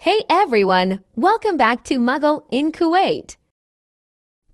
Hey everyone, welcome back to Muggle in Kuwait.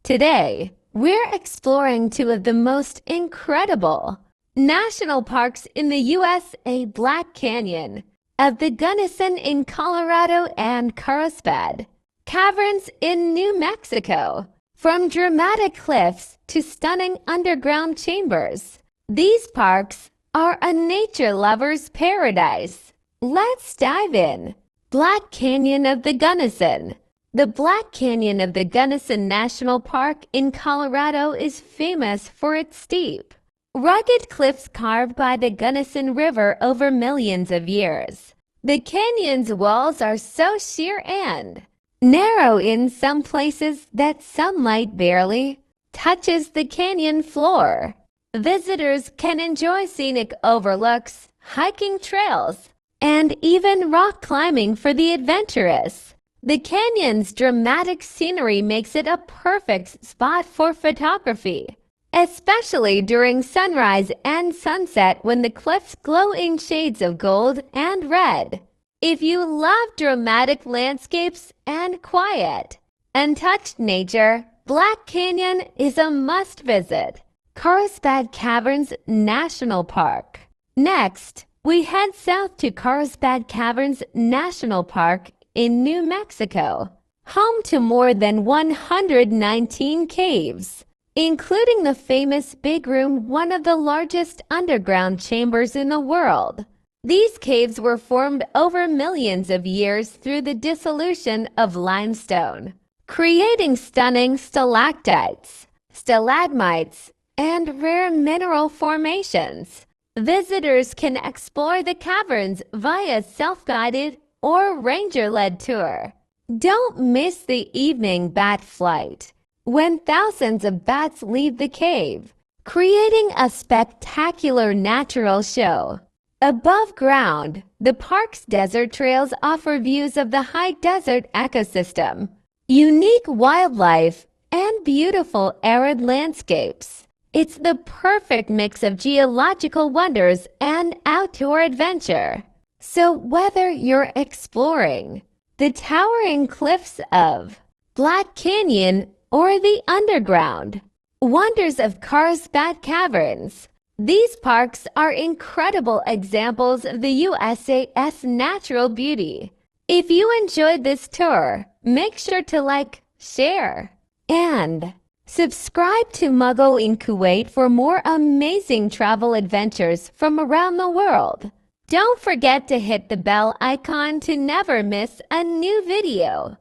Today, we're exploring two of the most incredible national parks in the USA: Black Canyon of the Gunnison in Colorado and Carlsbad Caverns in New Mexico. From dramatic cliffs to stunning underground chambers, these parks are a nature lover's paradise. Let's dive in. Black Canyon of the Gunnison. The Black Canyon of the Gunnison National Park in Colorado is famous for its steep, rugged cliffs carved by the Gunnison River over millions of years. The canyon's walls are so sheer and narrow in some places that sunlight barely touches the canyon floor. Visitors can enjoy scenic overlooks, hiking trails, and even rock climbing for the adventurous. The canyon's dramatic scenery makes it a perfect spot for photography, especially during sunrise and sunset when the cliffs glow in shades of gold and red. If you love dramatic landscapes and quiet, untouched nature, Black Canyon is a must-visit. Carlsbad Caverns National Park. Next, we head south to Carlsbad Caverns National Park in New Mexico, home to more than 119 caves, including the famous Big Room, one of the largest underground chambers in the world. These caves were formed over millions of years through the dissolution of limestone, creating stunning stalactites, stalagmites, and rare mineral formations. Visitors can explore the caverns via self-guided or ranger-led tour. Don't miss the evening bat flight, when thousands of bats leave the cave, creating a spectacular natural show. Above ground, the park's desert trails offer views of the high desert ecosystem, unique wildlife, and beautiful arid landscapes. It's the perfect mix of geological wonders and outdoor adventure. So whether you're exploring the towering cliffs of Black Canyon or the underground wonders of Carlsbad Caverns, these parks are incredible examples of the USA's natural beauty. If you enjoyed this tour, make sure to like, share, and subscribe to Muggle in Kuwait for more amazing travel adventures from around the world. Don't forget to hit the bell icon to never miss a new video.